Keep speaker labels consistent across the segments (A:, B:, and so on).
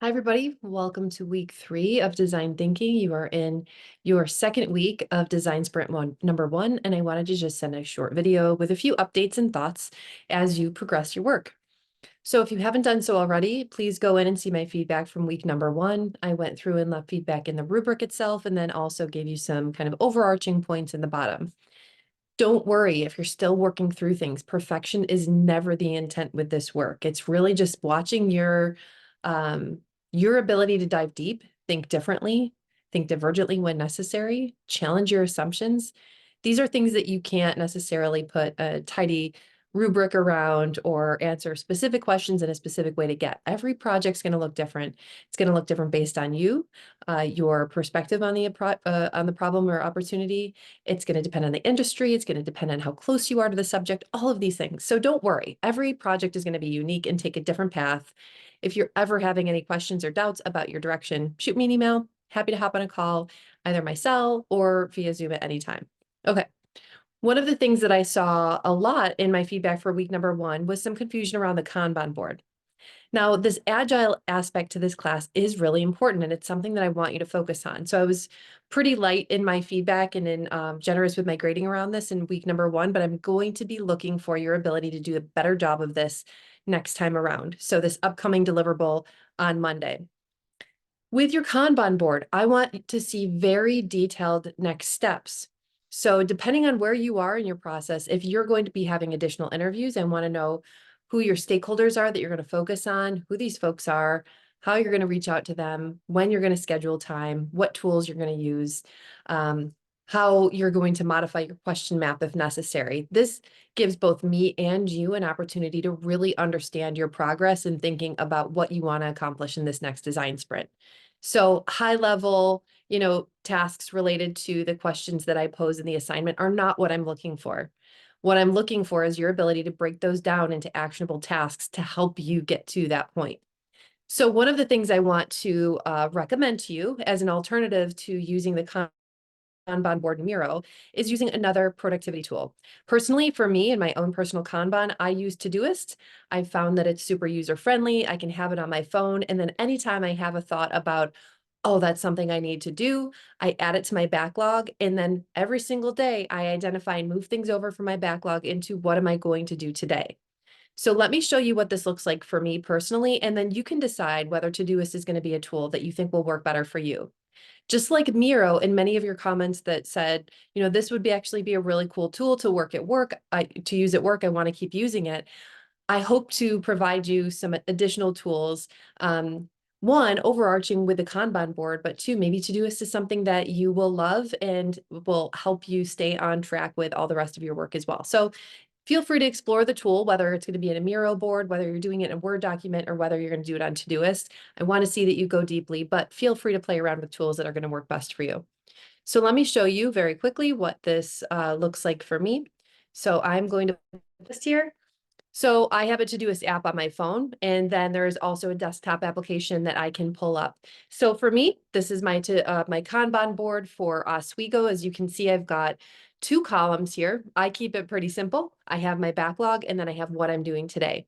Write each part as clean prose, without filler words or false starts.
A: Hi, everybody. Welcome to week 3 of design thinking. You are in your second week of design sprint number 1, and I wanted to just send a short video with a few updates and thoughts as you progress your work. So if you haven't done so already, please go in and see my feedback from week number 1. I went through and left feedback in the rubric itself, and then also gave you some kind of overarching points in the bottom. Don't worry if you're still working through things. Perfection is never the intent with this work. It's really just watching your ability to dive deep, think differently, think divergently when necessary, challenge your assumptions. These are things that you can't necessarily put a tidy rubric around or answer specific questions in a specific way to get. Every project's going to look different. It's going to look different based on you, your perspective on the problem or opportunity. It's going to depend on the industry. It's going to depend on how close you are to the subject, all of these things. So don't worry. Every project is going to be unique and take a different path. If you're ever having any questions or doubts about your direction, shoot me an email. Happy to hop on a call, either my cell or via Zoom at any time. Okay. One of the things that I saw a lot in my feedback for week number 1 was some confusion around the Kanban board. Now, this agile aspect to this class is really important, and it's something that I want you to focus on. So I was pretty light in my feedback and generous with my grading around this in week number 1, but I'm going to be looking for your ability to do a better job of this next time around. So this upcoming deliverable on Monday. With your Kanban board, I want to see very detailed next steps. So depending on where you are in your process, if you're going to be having additional interviews and want to know who your stakeholders are that you're going to focus on, who these folks are, how you're going to reach out to them, when you're going to schedule time, what tools you're going to use, how you're going to modify your question map if necessary. This gives both me and you an opportunity to really understand your progress in thinking about what you want to accomplish in this next design sprint. So high level, tasks related to the questions that I pose in the assignment are not what I'm looking for. What I'm looking for is your ability to break those down into actionable tasks to help you get to that point. So one of the things I want to recommend to you as an alternative to using the Kanban board Miro is using another productivity tool. Personally, for me in my own personal Kanban, I use Todoist. I've found that it's super user friendly. I can have it on my phone. And then anytime I have a thought about, oh, that's something I need to do, I add it to my backlog. And then every single day I identify and move things over from my backlog into what am I going to do today? So let me show you what this looks like for me personally, and then you can decide whether Todoist is going to be a tool that you think will work better for you. Just like Miro in many of your comments that said, this would actually be a really cool tool to to use at work. I want to keep using it. I hope to provide you some additional tools. One, overarching with the Kanban board, but two, maybe Todoist is something that you will love and will help you stay on track with all the rest of your work as well. So feel free to explore the tool, whether it's going to be in a Miro board, whether you're doing it in a Word document, or whether you're going to do it on Todoist. I want to see that you go deeply, but feel free to play around with tools that are going to work best for you. So let me show you very quickly what this looks like for me. So I'm going to put this here. So I have a Todoist app on my phone, and then there's also a desktop application that I can pull up. So for me, this is my Kanban board for Oswego. As you can see, I've got 2 columns here. I keep it pretty simple. I have my backlog, and then I have what I'm doing today.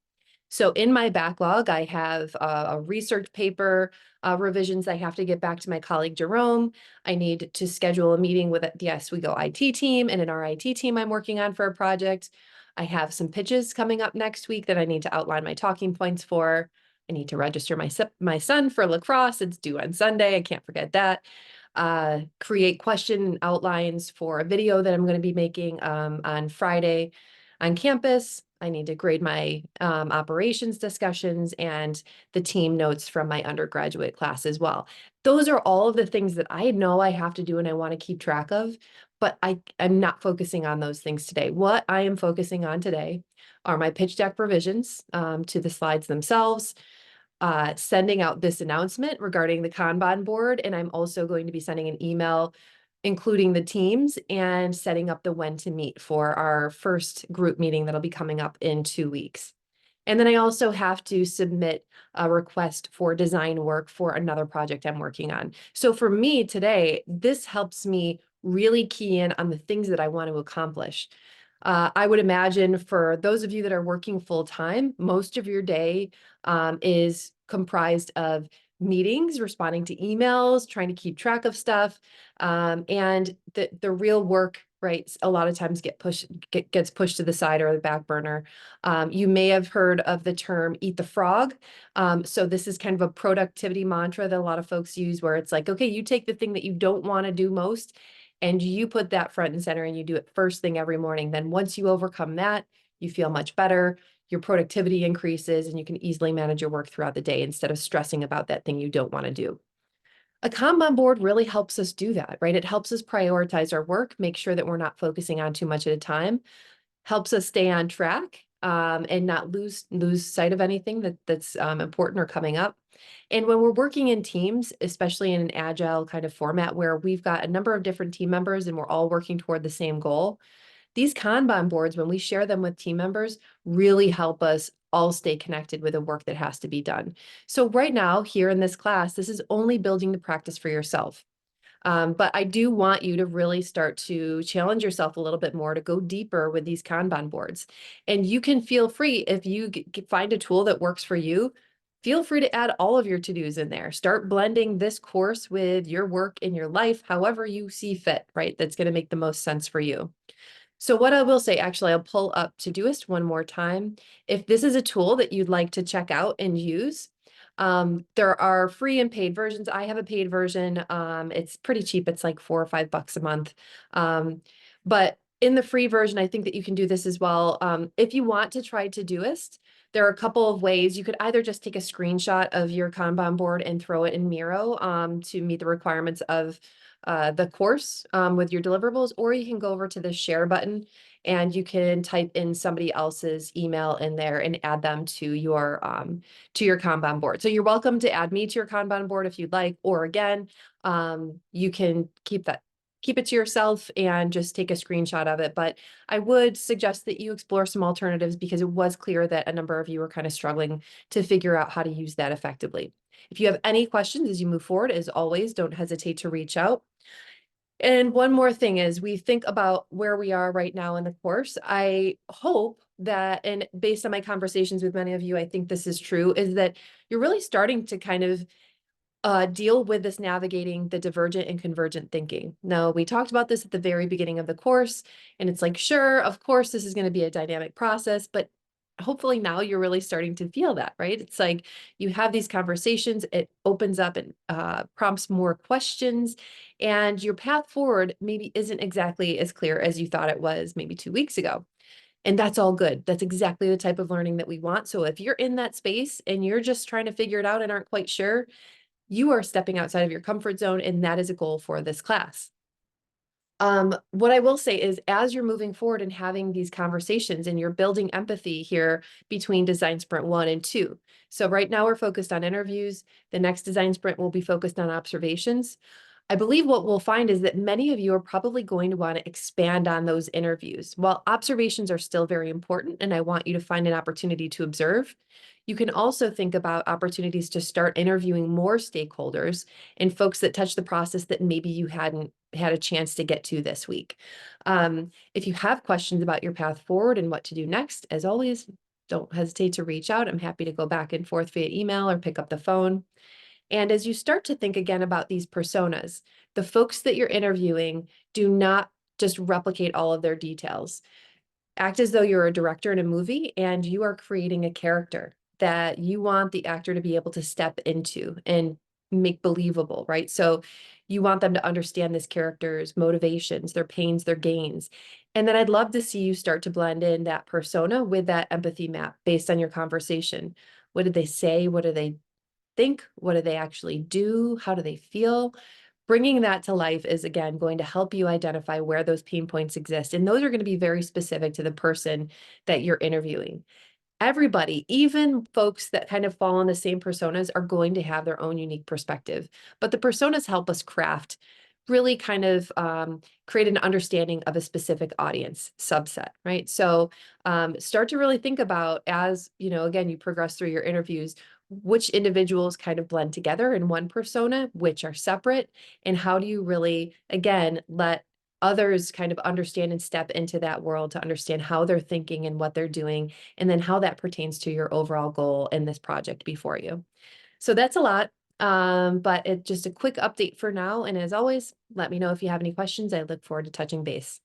A: So in my backlog, I have a research paper revisions I have to get back to my colleague Jerome. I need to schedule a meeting with the Oswego IT team and an RIT team I'm working on for a project. I have some pitches coming up next week that I need to outline my talking points for. I need to register my son for lacrosse. It's due on Sunday. I can't forget that. Create question outlines for a video that I'm going to be making on Friday on campus. I need to grade my operations discussions and the team notes from my undergraduate class as well. Those are all of the things that I know I have to do and I want to keep track of, but I'm not focusing on those things today. What I am focusing on today are my pitch deck revisions to the slides themselves, sending out this announcement regarding the Kanban board, and I'm also going to be sending an email including the teams and setting up the when to meet for our first group meeting that'll be coming up in 2 weeks. And then I also have to submit a request for design work for another project I'm working on. So for me today, this helps me really key in on the things that I want to accomplish. I would imagine for those of you that are working full time, most of your day is comprised of meetings, responding to emails, trying to keep track of stuff. And the real work, right, a lot of times gets pushed to the side or the back burner. You may have heard of the term eat the frog. So this is kind of a productivity mantra that a lot of folks use, where it's like, okay, you take the thing that you don't want to do most and you put that front and center and you do it first thing every morning. Then once you overcome that, you feel much better, your productivity increases, and you can easily manage your work throughout the day instead of stressing about that thing you don't want to do. A Kanban board really helps us do that, right? It helps us prioritize our work, make sure that we're not focusing on too much at a time, helps us stay on track, and not lose sight of anything that's important or coming up. And when we're working in teams, especially in an agile kind of format where we've got a number of different team members and we're all working toward the same goal, these Kanban boards, when we share them with team members, really help us all stay connected with the work that has to be done. So right now, here in this class, this is only building the practice for yourself. But I do want you to really start to challenge yourself a little bit more to go deeper with these Kanban boards. And you can feel free, if you find a tool that works for you, feel free to add all of your to-dos in there. Start blending this course with your work in your life, however you see fit, right? That's going to make the most sense for you. So what I will say, actually, I'll pull up Todoist one more time. If this is a tool that you'd like to check out and use, there are free and paid versions. I have a paid version. It's pretty cheap. It's like $4 or $5 a month. But in the free version, I think that you can do this as well. If you want to try Todoist, there are a couple of ways. You could either just take a screenshot of your Kanban board and throw it in Miro to meet the requirements of the course with your deliverables, or you can go over to the share button and you can type in somebody else's email in there and add them to your Kanban board. So you're welcome to add me to your Kanban board if you'd like, or again, you can keep it to yourself and just take a screenshot of it. But I would suggest that you explore some alternatives because it was clear that a number of you were kind of struggling to figure out how to use that effectively. If you have any questions as you move forward, as always, don't hesitate to reach out. And one more thing is we think about where we are right now in the course. I hope that, and based on my conversations with many of you, I think this is true, is that you're really starting to kind of deal with this navigating the divergent and convergent thinking. Now, we talked about this at the very beginning of the course, and it's like, sure, of course, this is going to be a dynamic process, but hopefully now you're really starting to feel that, right? It's like you have these conversations, it opens up and prompts more questions, and your path forward maybe isn't exactly as clear as you thought it was maybe 2 weeks ago. And that's all good. That's exactly the type of learning that we want. So if you're in that space and you're just trying to figure it out and aren't quite sure, you are stepping outside of your comfort zone, and that is a goal for this class. What I will say is, as you're moving forward and having these conversations and you're building empathy here between Design Sprint 1 and 2. So right now we're focused on interviews. The next Design Sprint will be focused on observations. I believe what we'll find is that many of you are probably going to want to expand on those interviews. While observations are still very important, and I want you to find an opportunity to observe, you can also think about opportunities to start interviewing more stakeholders and folks that touch the process that maybe you hadn't had a chance to get to this week. If you have questions about your path forward and what to do next, as always, don't hesitate to reach out. I'm happy to go back and forth via email or pick up the phone. And as you start to think again about these personas, the folks that you're interviewing, do not just replicate all of their details. Act as though you're a director in a movie and you are creating a character that you want the actor to be able to step into and make believable, right? So you want them to understand this character's motivations, their pains, their gains. And then I'd love to see you start to blend in that persona with that empathy map based on your conversation. What did they say? What do they think? What do they actually do? How do they feel? Bringing that to life is, again, going to help you identify where those pain points exist. And those are going to be very specific to the person that you're interviewing. Everybody, even folks that kind of fall in the same personas, are going to have their own unique perspective. But the personas help us craft, really kind of create an understanding of a specific audience subset, right? So start to really think about, as again, you progress through your interviews, which individuals kind of blend together in one persona, which are separate, and how do you really, again, let others kind of understand and step into that world to understand how they're thinking and what they're doing, and then how that pertains to your overall goal in this project before you. So that's a lot. But it's just a quick update for now. And as always, let me know if you have any questions. I look forward to touching base.